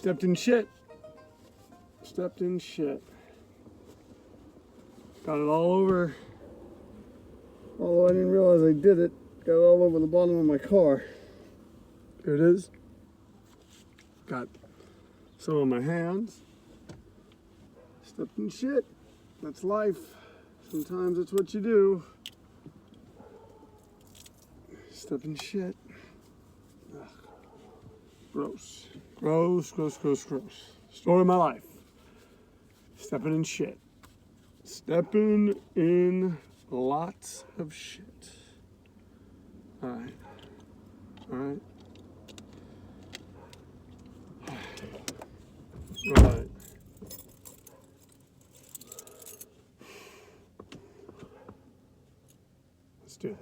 Stepped in shit. Stepped in shit. Got it all over. Although I didn't realize I did it. Got it all over the bottom of my car. Here it is. Got some on my hands. Stepped in shit. That's life. Sometimes that's what you do. Step in shit. Ugh. Gross. Gross, gross, gross, gross. Story of my life. Stepping in shit. Stepping in lots of shit. Alright. Alright. Alright. Let's do this.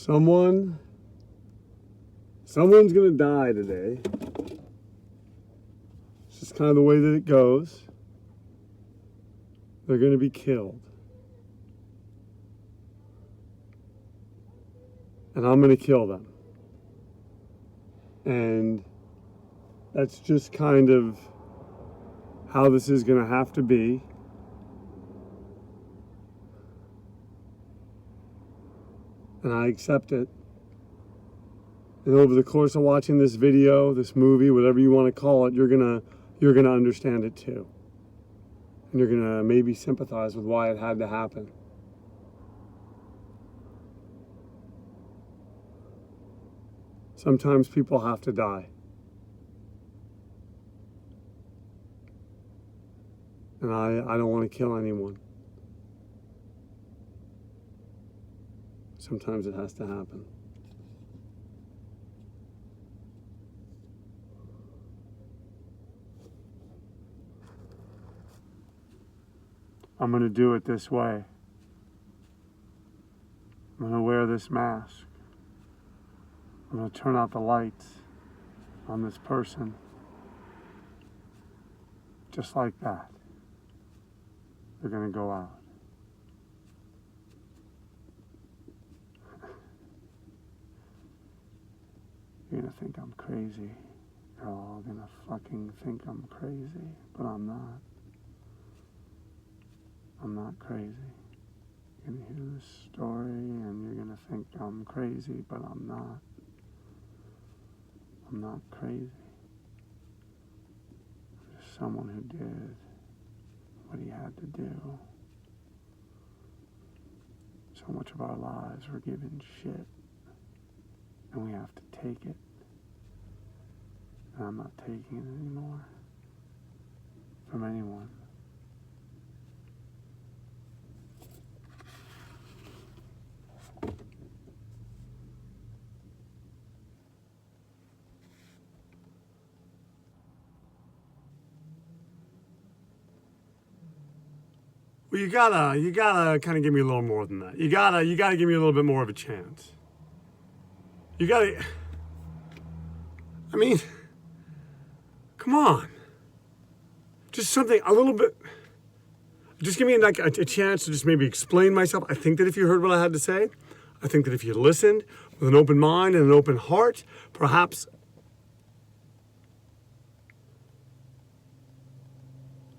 Someone's gonna die today. It's just kind of the way that it goes. They're gonna be killed. And I'm gonna kill them. And that's just kind of how this is gonna have to be. And I accept it. And over the course of watching this video, this movie, whatever you want to call it, you're gonna understand it too. And you're gonna maybe sympathize with why it had to happen. Sometimes people have to die. And I don't want to kill anyone. Sometimes it has to happen. I'm going to do it this way. I'm going to wear this mask. I'm going to turn out the lights on this person. Just like that. They're going to go out. You're going to think I'm crazy. You're all going to fucking think I'm crazy, but I'm not. I'm not crazy. You're going to hear this story and you're going to think I'm crazy, but I'm not. I'm not crazy. I'm just someone who did what he had to do. So much of our lives we're given shit and we have to take it. And I'm not taking it anymore from anyone. Well, you gotta kind of give me a little more than that. You gotta give me a little bit more of a chance. I mean, come on. Just something a little bit. Just give me like a chance to just maybe explain myself. I think that if you heard what I had to say, I think that if you listened with an open mind and an open heart, perhaps,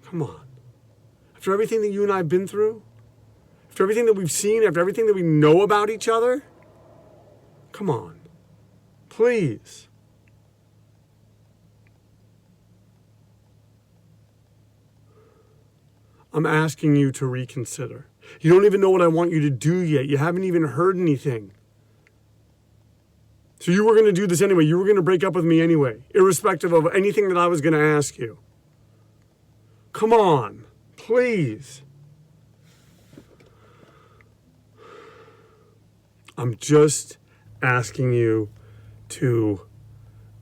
come on, after everything that you and I have been through, after everything that we've seen, after everything that we know about each other, come on, please. I'm asking you to reconsider. You don't even know what I want you to do yet. You haven't even heard anything. So you were going to do this anyway. You were going to break up with me anyway, irrespective of anything that I was going to ask you. Come on, please. I'm just asking you to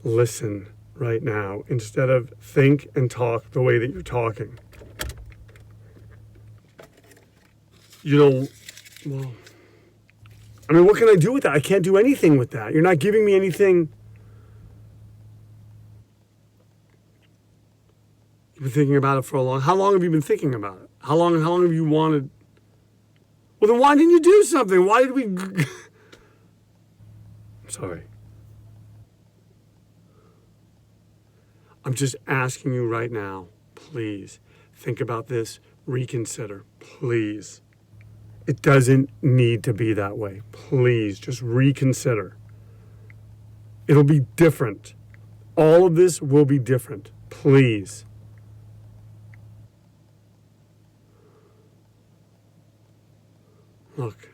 listen right now instead of think and talk the way that you're talking. You know, well, I mean, what can I do with that? I can't do anything with that. You're not giving me anything. You've been thinking about it for a long. How long have you been thinking about it? How long have you wanted? Well, then why didn't you do something? Why did we? I'm sorry. I'm just asking you right now, please think about this, reconsider, please. It doesn't need to be that way. Please, just reconsider. It'll be different. All of this will be different. Please. Look,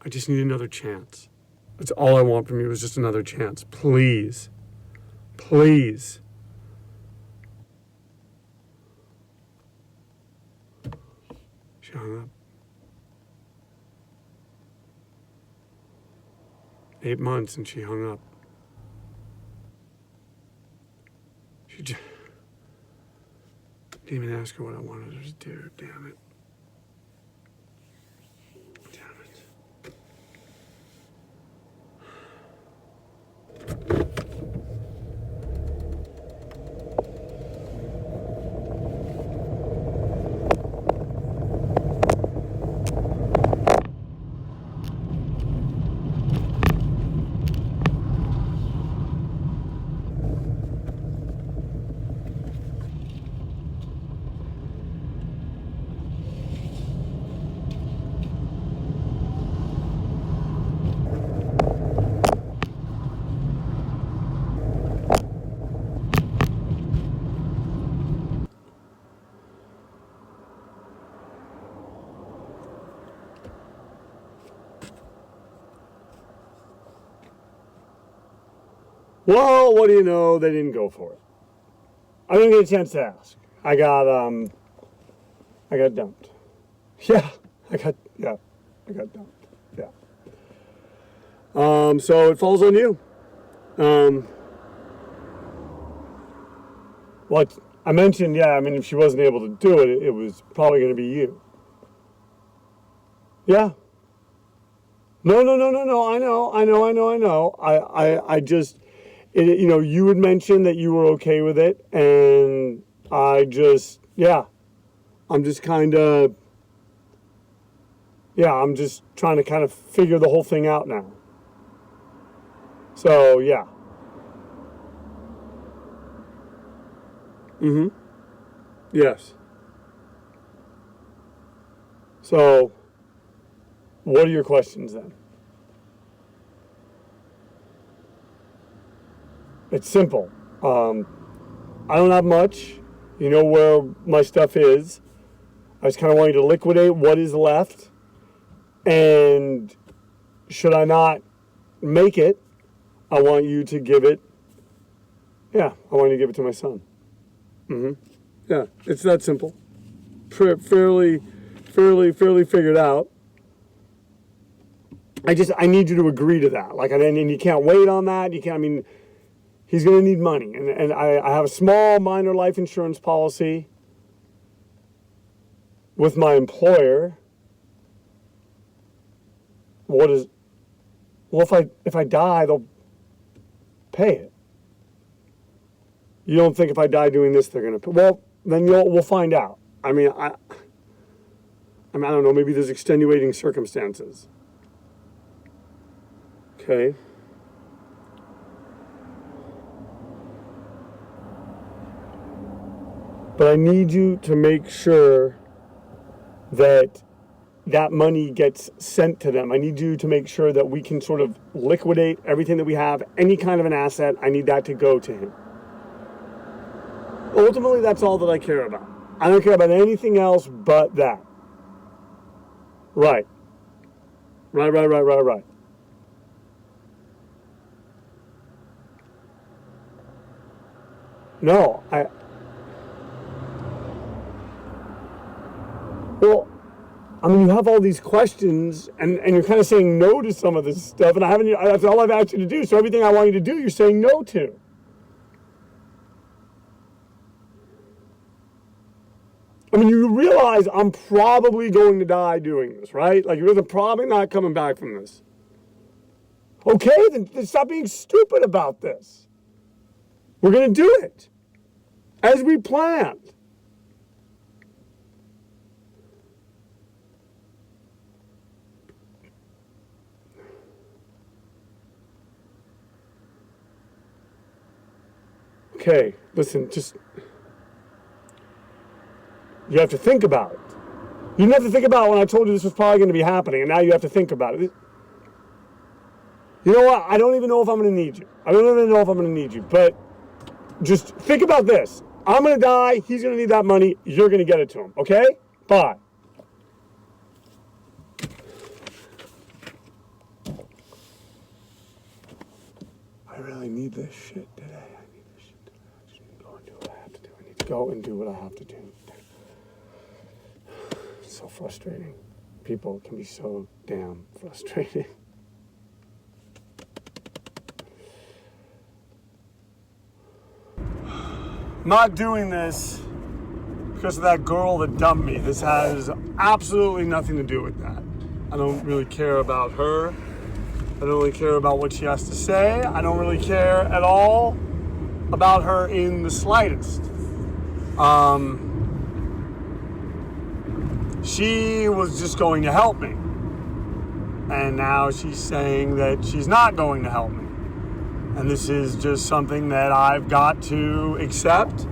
I just need another chance. That's all I want from you is just another chance. Please. Please. She hung up. 8 months and she hung up. She just didn't even ask her what I wanted her to do. Damn it. Well, what do you know? They didn't go for it. I didn't get a chance to ask. I got dumped. Yeah, I got dumped. Yeah. So it falls on you. What I mentioned, yeah, I mean, if she wasn't able to do it, it was probably going to be you. Yeah. No. I know. I just, you know, you had mentioned that you were okay with it, and I just, yeah, I'm just kind of, yeah, I'm just trying to kind of figure the whole thing out now. So, yeah. Mm-hmm. Yes. So, what are your questions then? It's simple. I don't have much. You know where my stuff is. I just kind of want you to liquidate what is left. And should I not make it, I want you to give it, yeah, I want you to give it to my son. Mm-hmm. Yeah, it's that simple. Fairly figured out. I need you to agree to that. Like, and you can't wait on that. You can't, I mean, he's going to need money. And I have a small minor life insurance policy with my employer. Well, if I die, they'll pay it. You don't think if I die doing this, they're going to pay? Well, then we'll find out. I mean, I don't know, maybe there's extenuating circumstances. Okay. But I need you to make sure that that money gets sent to them. I need you to make sure that we can sort of liquidate everything that we have, any kind of an asset. I need that to go to him. Ultimately, that's all that I care about. I don't care about anything else but that. Right. Right. No, well, I mean, you have all these questions, and you're kind of saying no to some of this stuff, and that's all I've asked you to do. So everything I want you to do, you're saying no to. I mean, you realize I'm probably going to die doing this, right? Like, you're probably not coming back from this. Okay, then stop being stupid about this. We're going to do it as we planned. Okay, listen, you have to think about it. You didn't have to think about it when I told you this was probably going to be happening, and now you have to think about it. You know what? I don't even know if I'm going to need you. But just think about this. I'm going to die. He's going to need that money. You're going to get it to him. Okay? Bye. I really need this shit today. I just need to go and do what I have to do. I need to go and do what I have to do. It's so frustrating. People can be so damn frustrating. I'm not doing this because of that girl that dumped me. This has absolutely nothing to do with that. I don't really care about her. I don't really care about what she has to say. I don't really care at all about her in the slightest. She was just going to help me. And now she's saying that she's not going to help me. And this is just something that I've got to accept,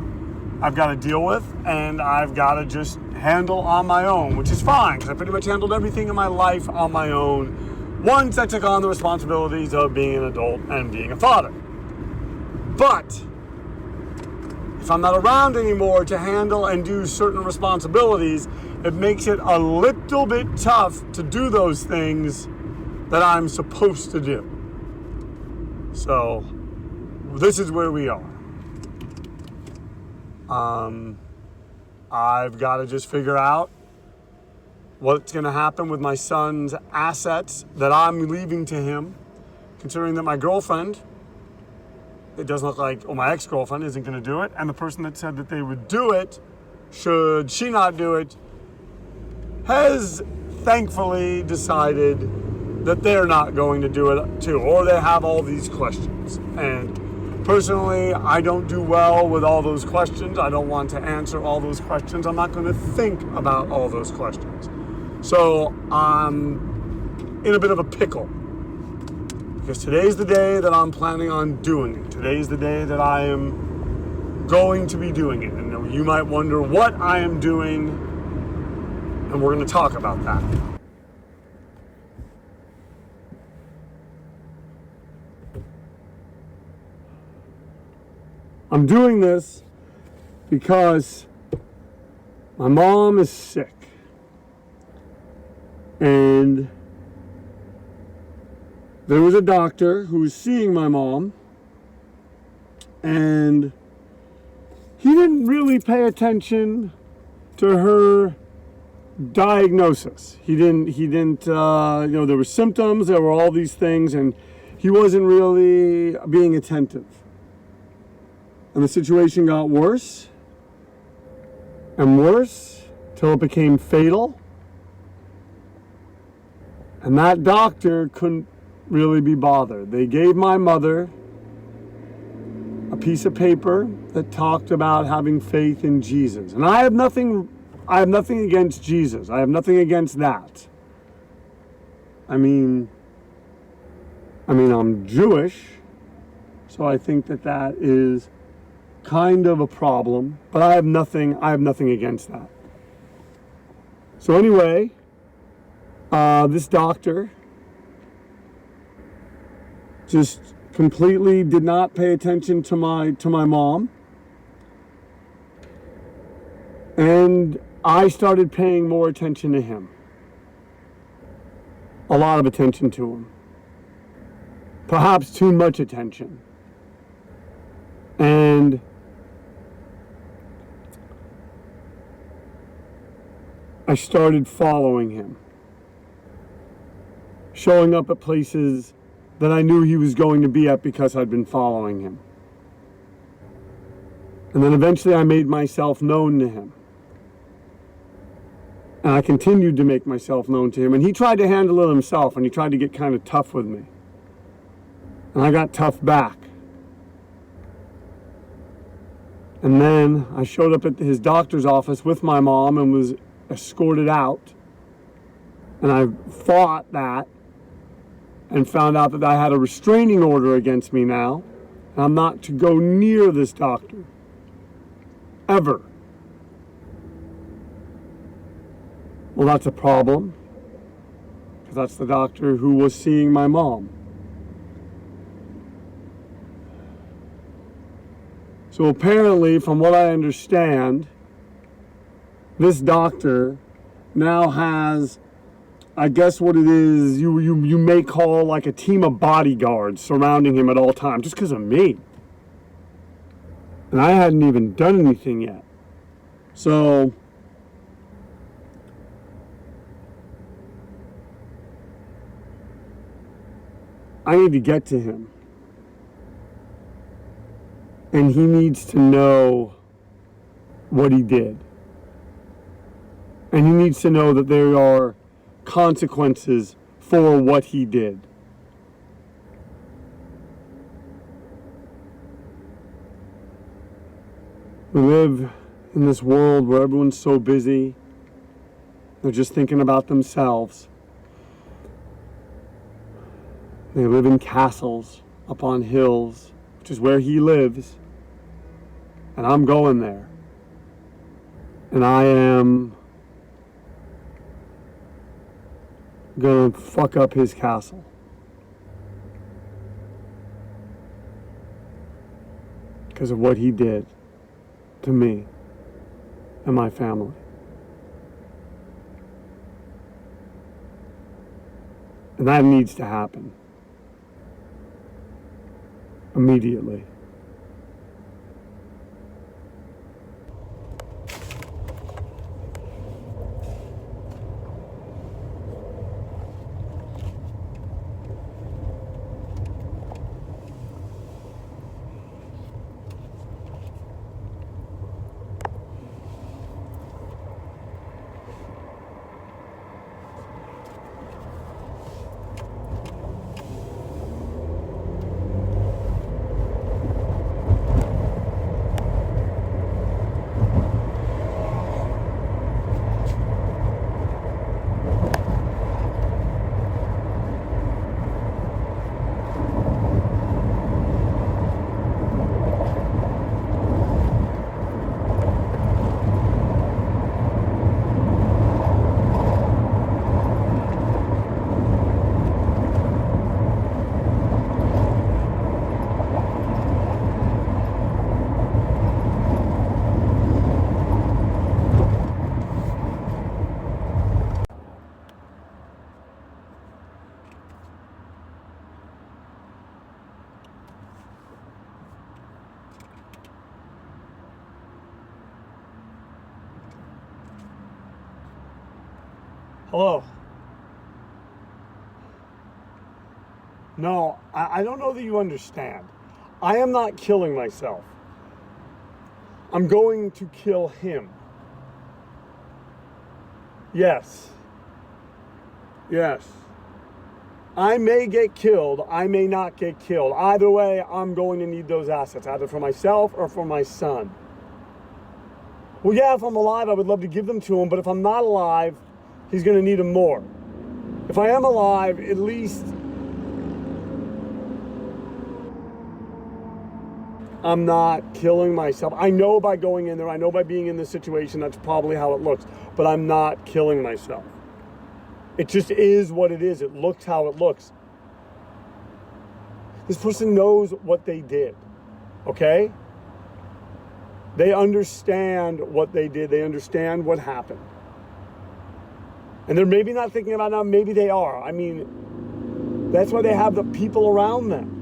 I've got to deal with, and I've got to just handle on my own, which is fine, because I pretty much handled everything in my life on my own once I took on the responsibilities of being an adult and being a father. But if I'm not around anymore to handle and do certain responsibilities, it makes it a little bit tough to do those things that I'm supposed to do. So, this is where we are. I've got to just figure out what's going to happen with my son's assets that I'm leaving to him, considering that my girlfriend, it doesn't look like, my ex-girlfriend isn't going to do it, and the person that said that they would do it, should she not do it, has thankfully decided that they're not going to do it too, or they have all these questions. And personally, I don't do well with all those questions. I don't want to answer all those questions. I'm not going to think about all those questions. So I'm in a bit of a pickle, because today's the day that I'm planning on doing it. Today's the day that I am going to be doing it. And you might wonder what I am doing, and we're going to talk about that. I'm doing this because my mom is sick, and there was a doctor who was seeing my mom, and he didn't really pay attention to her diagnosis. He didn't, there were symptoms, there were all these things, and he wasn't really being attentive. And the situation got worse and worse till it became fatal. And that doctor couldn't really be bothered. They gave my mother a piece of paper that talked about having faith in Jesus. And I have nothing against Jesus. I have nothing against that. I mean, I mean, I'm Jewish, so I think that that is kind of a problem, but I have nothing against that. So anyway, this doctor just completely did not pay attention to my mom, and I started paying more attention to him. A lot of attention to him. Perhaps too much attention. And I started following him, showing up at places that I knew he was going to be at because I'd been following him. And then eventually I made myself known to him. And I continued to make myself known to him. And he tried to handle it himself, and he tried to get kind of tough with me. And I got tough back. And then I showed up at his doctor's office with my mom and was escorted out. And I fought that and found out that I had a restraining order against me now. And I'm not to go near this doctor. Ever. Well, that's a problem, because that's the doctor who was seeing my mom. So apparently, from what I understand, this doctor now has, I guess what it is, you may call like a team of bodyguards surrounding him at all times, just because of me. And I hadn't even done anything yet. So I need to get to him. And he needs to know what he did. And he needs to know that there are consequences for what he did. We live in this world where everyone's so busy. They're just thinking about themselves. They live in castles up on hills, which is where he lives. And I'm going there. And I am gonna fuck up his castle. Because of what he did to me and my family. And that needs to happen. Immediately. Hello. No, I don't know that you understand. I am not killing myself. I'm going to kill him. Yes. Yes. I may get killed. I may not get killed. Either way, I'm going to need those assets, either for myself or for my son. Well, yeah, if I'm alive, I would love to give them to him, but if I'm not alive, he's going to need them more. If I am alive, at least I'm not killing myself. I know by going in there, I know by being in this situation, that's probably how it looks. But I'm not killing myself. It just is what it is. It looks how it looks. This person knows what they did, okay? They understand what they did. They understand what happened. And they're maybe not thinking about it now, maybe they are. I mean, that's why they have the people around them.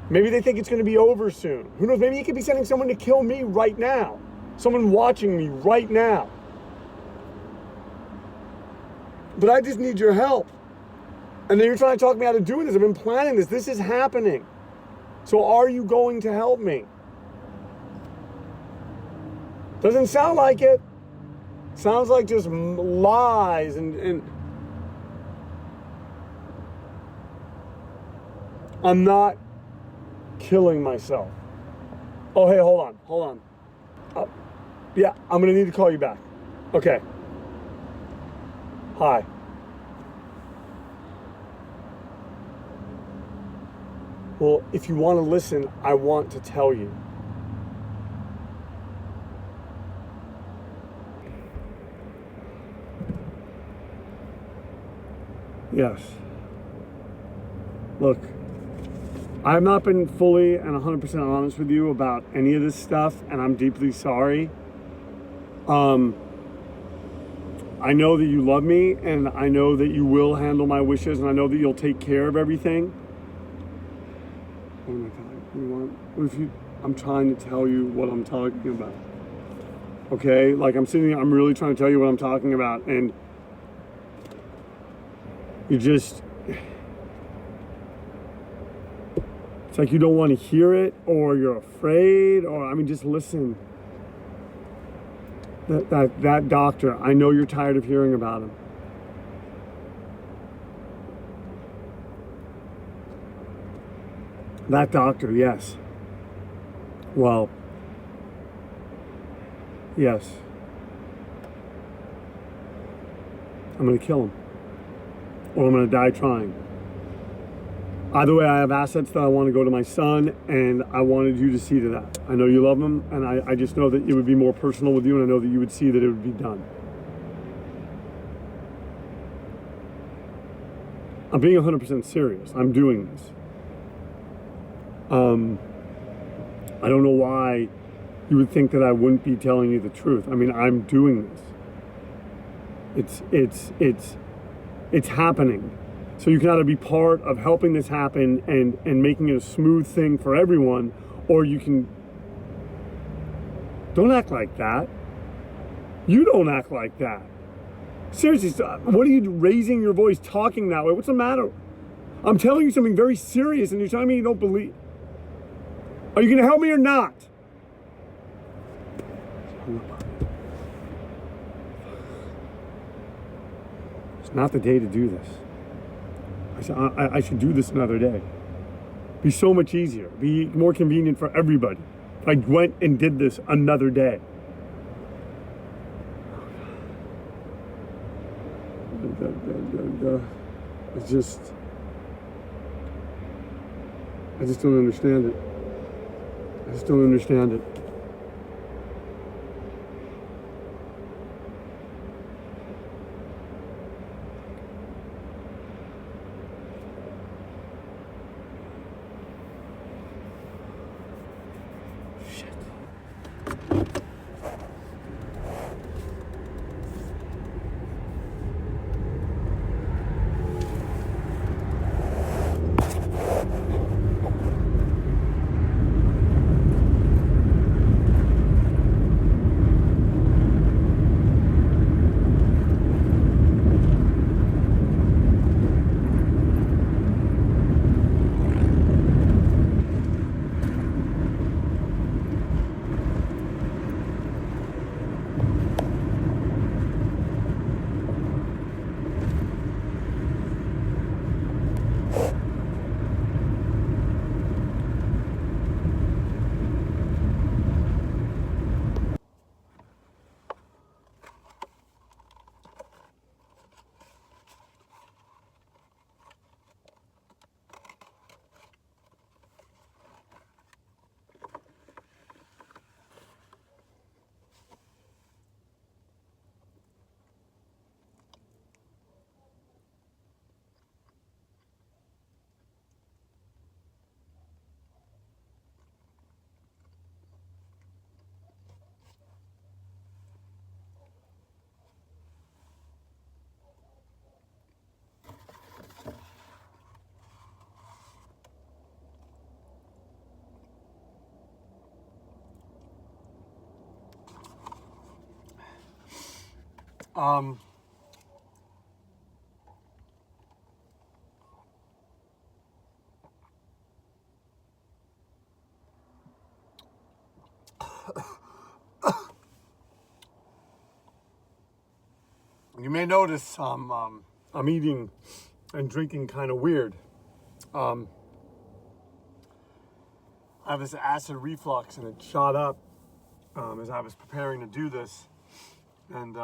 Maybe they think it's going to be over soon. Who knows? Maybe he could be sending someone to kill me right now. Someone watching me right now. But I just need your help. And then you're trying to talk me out of doing this. I've been planning this. This is happening. So are you going to help me? Doesn't sound like it. Sounds like just lies and I'm not killing myself. Oh, hey, hold on. Yeah, I'm gonna need to call you back. Okay. Hi. Well, if you want to listen, I want to tell you. Yes. Look, I've not been fully and 100% honest with you about any of this stuff, and I'm deeply sorry. I know that you love me, and I know that you will handle my wishes, and I know that you'll take care of everything. Oh my God, I'm trying to tell you what I'm talking about. Okay, like I'm really trying to tell you what I'm talking about, and you just, it's like you don't want to hear it, or you're afraid, or, I mean, just listen. That doctor, I know you're tired of hearing about him. That doctor, yes. Well, yes. I'm gonna kill him. Or I'm gonna die trying. Either way, I have assets that I want to go to my son, and I wanted you to see to that. I know you love him, and I just know that it would be more personal with you, and I know that you would see that it would be done. I'm being 100% serious. I'm doing this. I don't know why you would think that I wouldn't be telling you the truth. I mean, I'm doing this. It's happening. So you can either be part of helping this happen and making it a smooth thing for everyone, or you can... Don't act like that. You don't act like that. Seriously, what are you raising your voice, talking that way? What's the matter? I'm telling you something very serious, and you're telling me you don't believe... Are you going to help me or not? It's not the day to do this. I should do this another day. Be so much easier. Be more convenient for everybody. If I went and did this another day. It's just... I just don't understand it. I just don't understand it. Um, you may notice I'm eating and drinking kind of weird. I have this acid reflux and it shot up as I was preparing to do this. And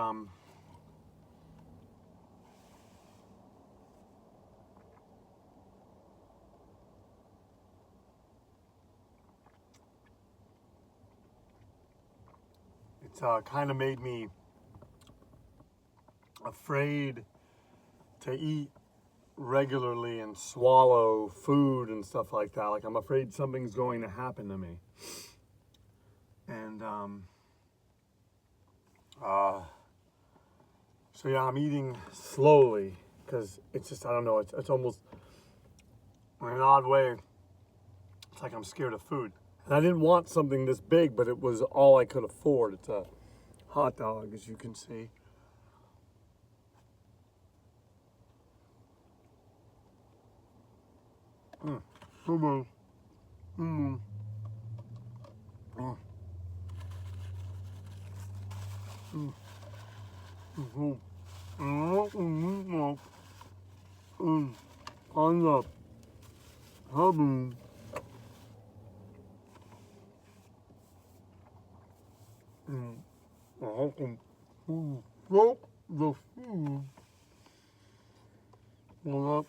it's kind of made me afraid to eat regularly and swallow food and stuff like that. Like I'm afraid something's going to happen to me. And so yeah, I'm eating slowly because it's just, I don't know, it's almost in an odd way, it's like I'm scared of food. And I didn't want something this big, but it was all I could afford. It's a hot dog, as you can see. Mm. Mm. Mm. Mm. Mm. Mm. Mm. Mm. On the heaven. I can smoke the food. Well,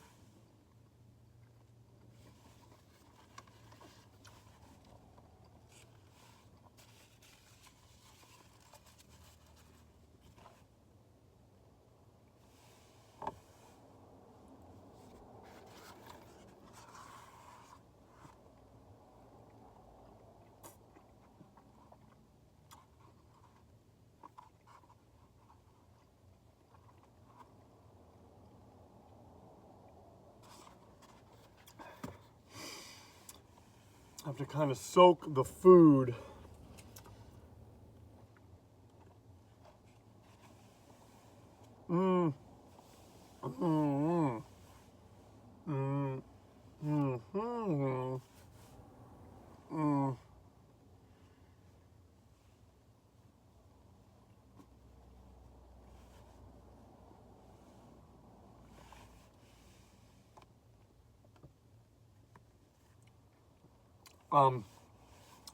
I have to kind of soak the food. Mm. Mm. Mm. Mm. Mm. Mm.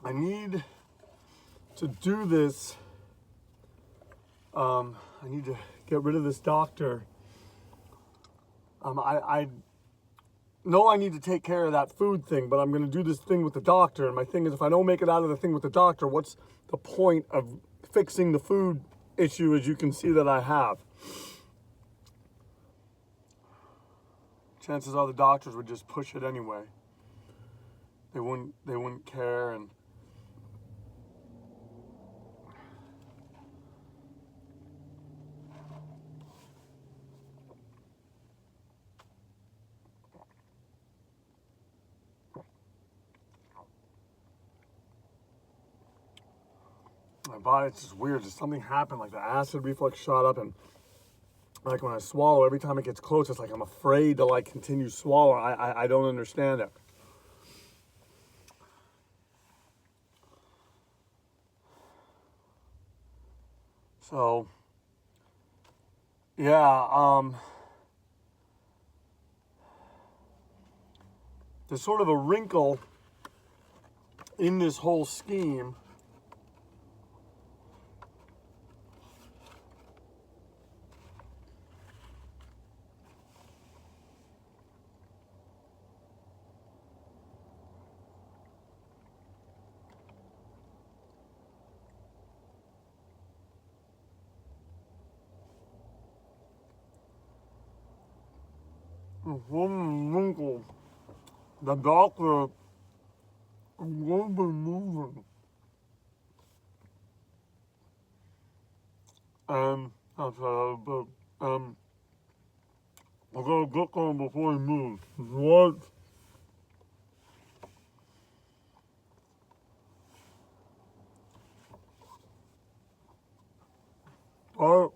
I need to do this. I need to get rid of this doctor. I know I need to take care of that food thing, but I'm going to do this thing with the doctor. And my thing is, if I don't make it out of the thing with the doctor, what's the point of fixing the food issue, as you can see that I have? Chances are the doctors would just push it anyway. They wouldn't care. And my body, it's just weird. Just something happened, like the acid reflux shot up, and like when I swallow, every time it gets close, it's like I'm afraid to like continue swallowing. I don't understand it. So yeah, there's sort of a wrinkle in this whole scheme. One wrinkle. The doctor won't be moving. I'm sorry, but I gotta get on before he moves. What? What?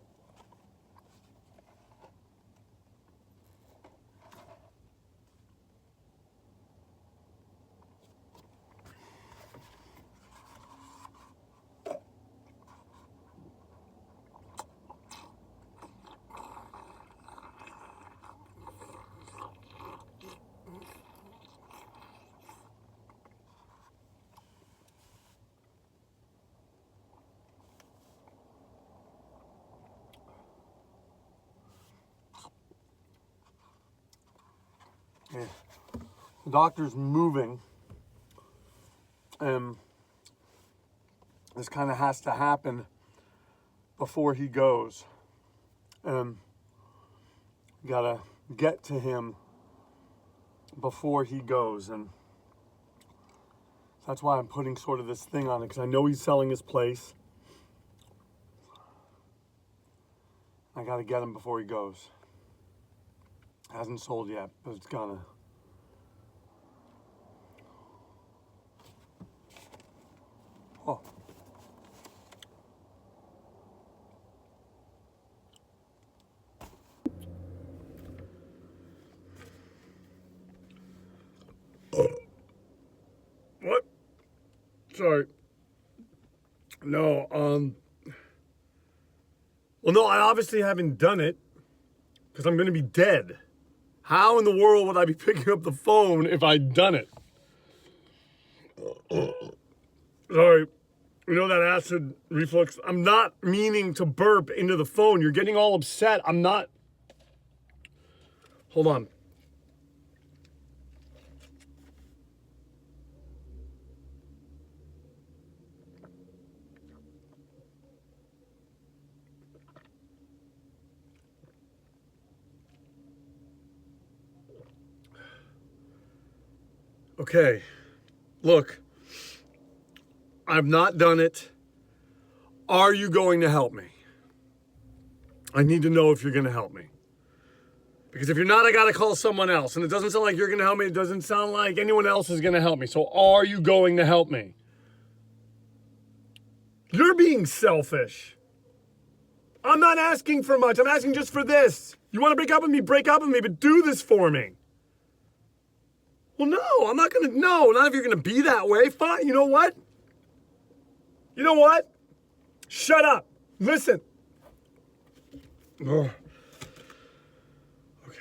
doctor's moving, and this kind of has to happen before he goes. And gotta get to him before he goes, and that's why I'm putting sort of this thing on it, because I know he's selling his place. I gotta get him before he goes. Hasn't sold yet, but it's gonna. Oh. What? Sorry. No, well, no, I obviously haven't done it because I'm going to be dead. How in the world would I be picking up the phone if I'd done it? Sorry. You know that acid reflux? I'm not meaning to burp into the phone. You're getting all upset. I'm not. Hold on. Okay, look, I've not done it. Are you going to help me? I need to know if you're going to help me. Because if you're not, I got to call someone else. And it doesn't sound like you're going to help me. It doesn't sound like anyone else is going to help me. So are you going to help me? You're being selfish. I'm not asking for much. I'm asking just for this. You want to break up with me, but do this for me. Well, no, I'm not going to, no, not if you're going to be that way. Fine, you know what? You know what? Shut up. Listen. Ugh. Okay.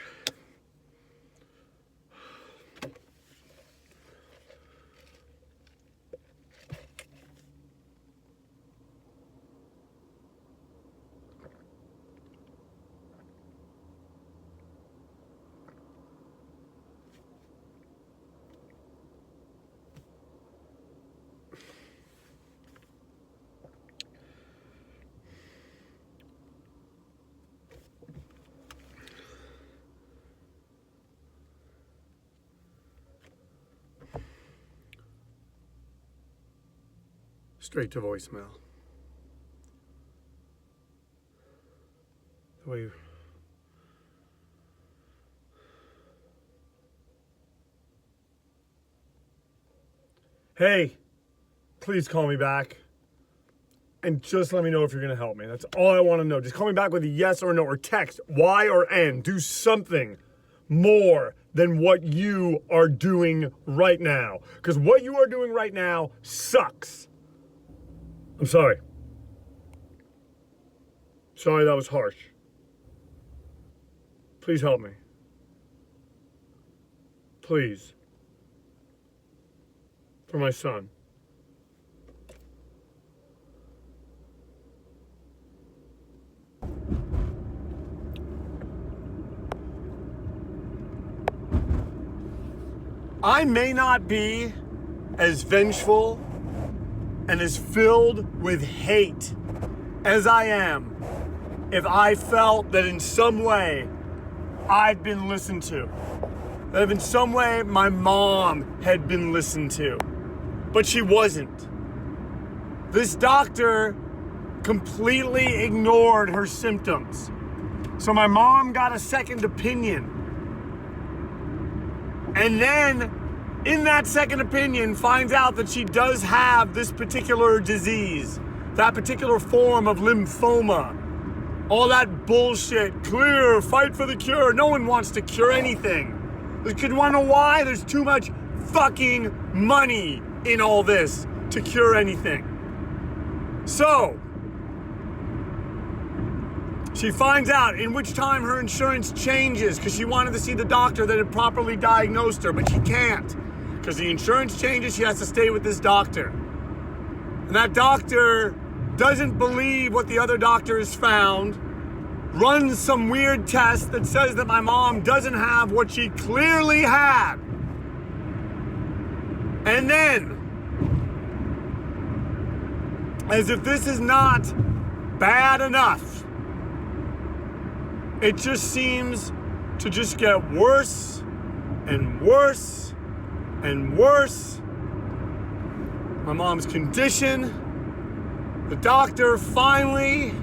Straight to voicemail. The way. Hey, please call me back. And just let me know if you're going to help me. That's all I want to know. Just call me back with a yes or no, or text Y or N. Do something more than what you are doing right now. Because what you are doing right now sucks. I'm sorry. Sorry that was harsh. Please help me. Please. For my son. I may not be as vengeful and as filled with hate as I am if I felt that in some way I'd been listened to. That if in some way my mom had been listened to. But she wasn't. This doctor completely ignored her symptoms. So my mom got a second opinion. And then, in that second opinion, finds out that she does have this particular disease, that particular form of lymphoma. All that bullshit, clear, fight for the cure. No one wants to cure anything. You wanna know why? There's too much fucking money in all this to cure anything. So, she finds out in which time her insurance changes because she wanted to see the doctor that had properly diagnosed her, but she can't. Because the insurance changes, she has to stay with this doctor. And that doctor doesn't believe what the other doctor has found, runs some weird test that says that my mom doesn't have what she clearly had. And then, as if this is not bad enough, it just seems to just get worse and worse and worse. My mom's condition, the doctor finally,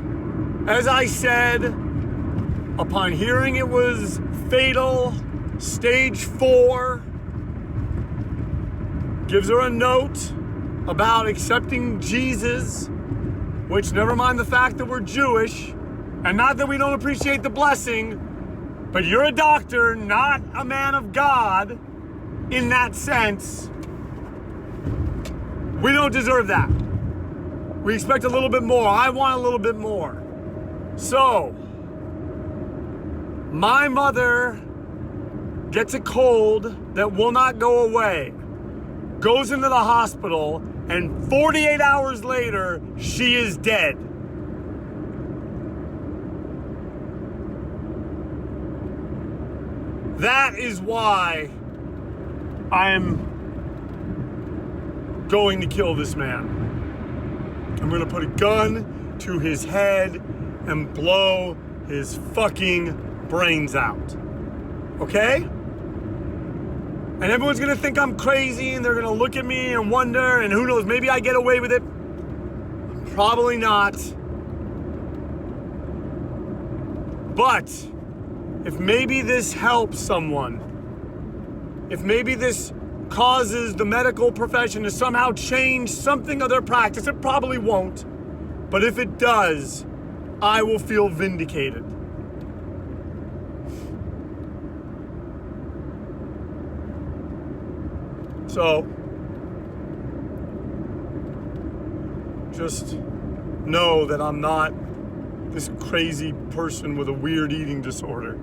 as I said, upon hearing it was fatal, stage 4, gives her a note about accepting Jesus, which, never mind the fact that we're Jewish, and not that we don't appreciate the blessing, but you're a doctor, not a man of God in that sense. We don't deserve that. We expect a little bit more. I want a little bit more. So, my mother gets a cold that will not go away, goes into the hospital, and 48 hours later, she is dead. That is why I'm going to kill this man. I'm going to put a gun to his head and blow his fucking brains out. Okay? And everyone's going to think I'm crazy, and they're going to look at me and wonder, and who knows, maybe I get away with it. Probably not. But if maybe this helps someone, if maybe this causes the medical profession to somehow change something of their practice, it probably won't. But if it does, I will feel vindicated. So, just know that I'm not this crazy person with a weird eating disorder.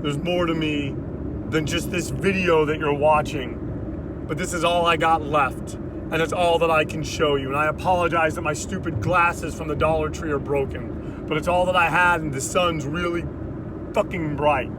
There's more to me than just this video that you're watching. But this is all I got left, and it's all that I can show you. And I apologize that my stupid glasses from the Dollar Tree are broken, but it's all that I had, and the sun's really fucking bright.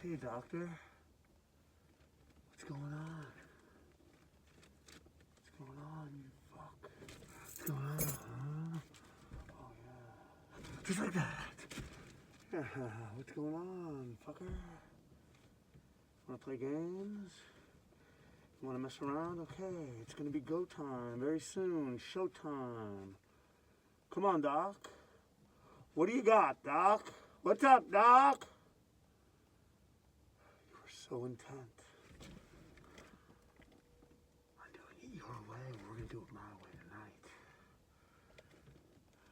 Hey, doctor. What's going on? What's going on, you fuck? What's going on, huh? Oh, yeah. Just like that. Yeah, what's going on, fucker? Wanna play games? You want to mess around? Okay, it's going to be go time very soon. Show time. Come on, Doc. What do you got, Doc? What's up, Doc? You were so intent on doing it your way. We're going to do it my way tonight.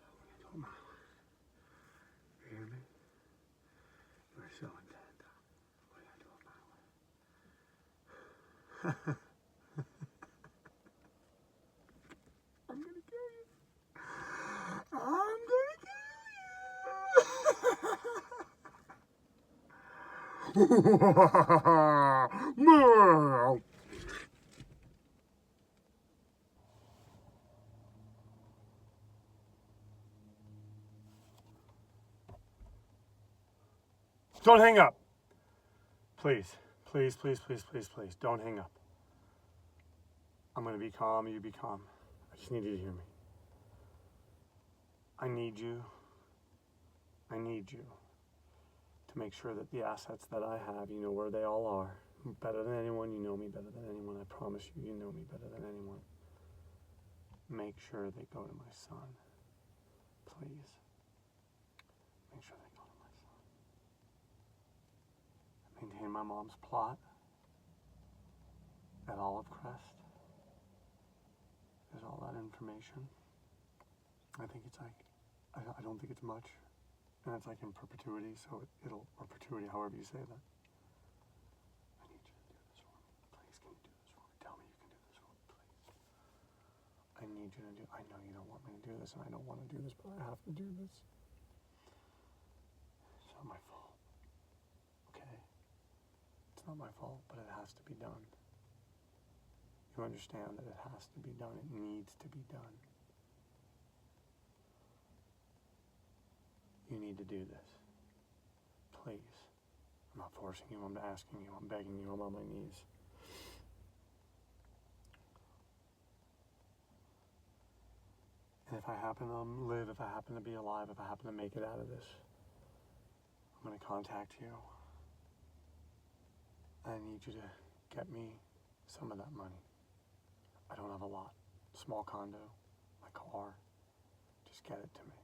We're going to do it my way. You hear me? You were so intent. We're going to do it my way. I'm going to kill you. I'm going to kill you. Don't hang up. Please, please, please, please, please, please, don't hang up. I'm going to be calm, you be calm. I just need you to hear me. I need you to make sure that the assets that I have, you know where they all are. Better than anyone, you know me better than anyone. I promise you, you know me better than anyone. Make sure they go to my son. Please. Make sure they go to my son. Maintain my mom's plot at Olive Crest. There's all that information. I think it's like, I don't think it's much. And it's like in perpetuity, so it'll, or perpetuity, however you say that. I need you to do this for me. Please, can you do this for me? Tell me you can do this for me, please. I need you to do, I know you don't want me to do this, and I don't want to do this, but I have to do this. It's not my fault, okay? It's not my fault, but it has to be done. You understand that it has to be done. It needs to be done. You need to do this. Please. I'm not forcing you. I'm asking you. I'm begging you. I'm on my knees. And if I happen to live, if I happen to be alive, if I happen to make it out of this, I'm going to contact you. I need you to get me some of that money. I don't have a lot. Small condo, my car. Just get it to me.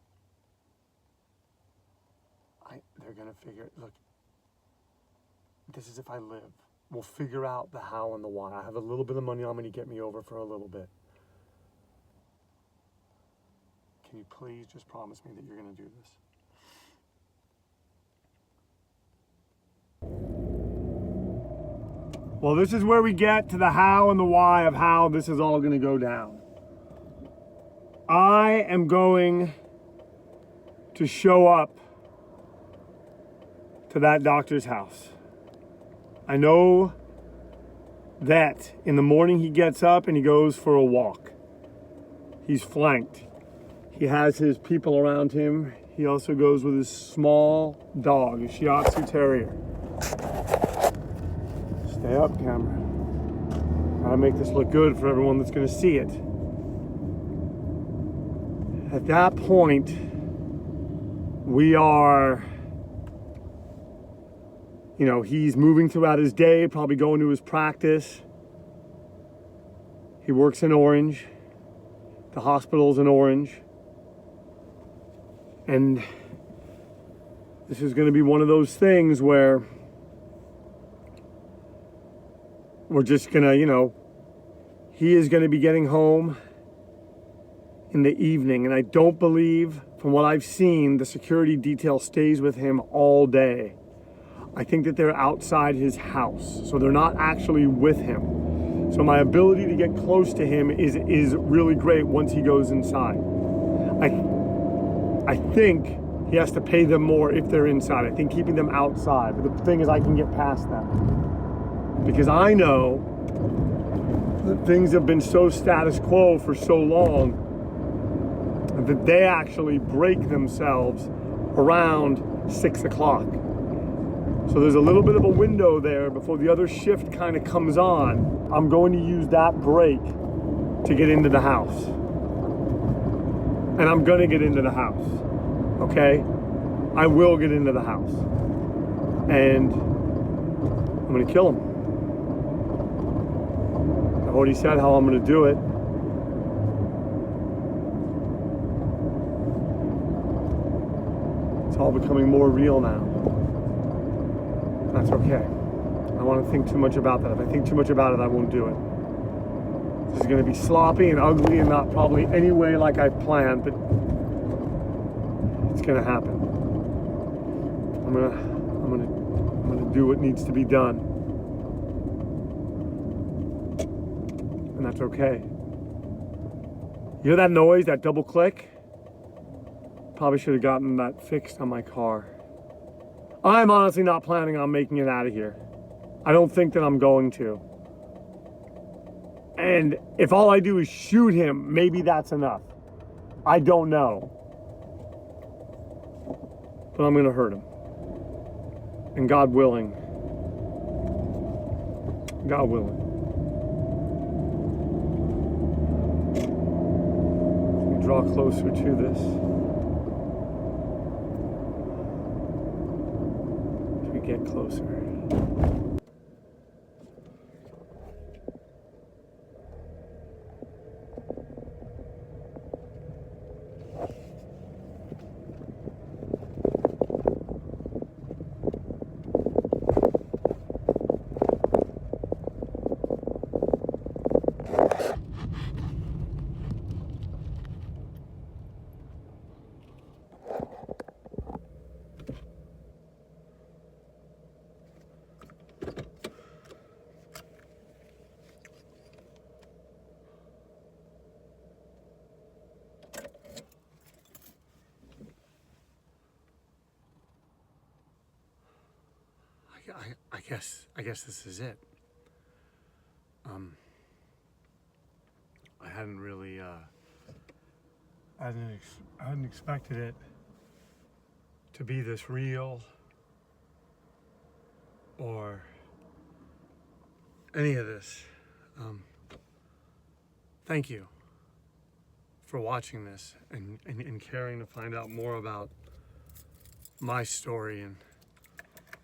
They're going to figure, look, this is if I live. We'll figure out the how and the why. I have a little bit of money I'm going to get me over for a little bit. Can you please just promise me that you're going to do this? Well, this is where we get to the how and the why of how this is all going to go down. I am going to show up to that doctor's house. I know that in the morning he gets up and he goes for a walk. He's flanked. He has his people around him. He also goes with his small dog, a Shiatsu Terrier. Stay up, camera. Gotta make this look good for everyone that's gonna see it. At that point, we are, you know, he's moving throughout his day, probably going to his practice. He works in Orange. The hospital's in Orange. And this is going to be one of those things where we're just going to, you know, he is going to be getting home in the evening. And I don't believe, from what I've seen, the security detail stays with him all day. I think that they're outside his house, so they're not actually with him. So my ability to get close to him is really great once he goes inside. I think he has to pay them more if they're inside. I think keeping them outside. But the thing is, I can get past that. Because I know that things have been so status quo for so long that they actually break themselves around 6 o'clock. So there's a little bit of a window there before the other shift kind of comes on. I'm going to use that break to get into the house. And I'm going to get into the house. Okay? I will get into the house. And I'm going to kill him. I've already said how I'm going to do it. It's all becoming more real now. That's okay. I don't want to think too much about that. If I think too much about it, I won't do it. This is going to be sloppy and ugly and not probably any way like I planned, but it's going to happen. I'm gonna do what needs to be done. And that's okay. You hear that noise, that double click? Probably should have gotten that fixed on my car. I'm honestly not planning on making it out of here. I don't think that I'm going to. And if all I do is shoot him, maybe that's enough. I don't know. But I'm gonna hurt him. And God willing, let me draw closer to this. As we get closer. I guess this is it. I hadn't really, I hadn't expected it to be this real or any of this. Thank you for watching this and caring to find out more about my story and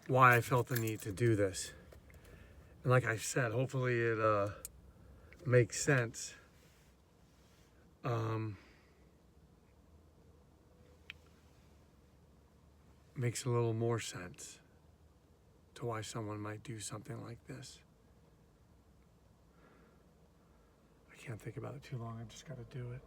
why I felt the need to do this. And like I said, hopefully it makes sense. Makes a little more sense to why someone might do something like this. I can't think about it too long, I just gotta do it.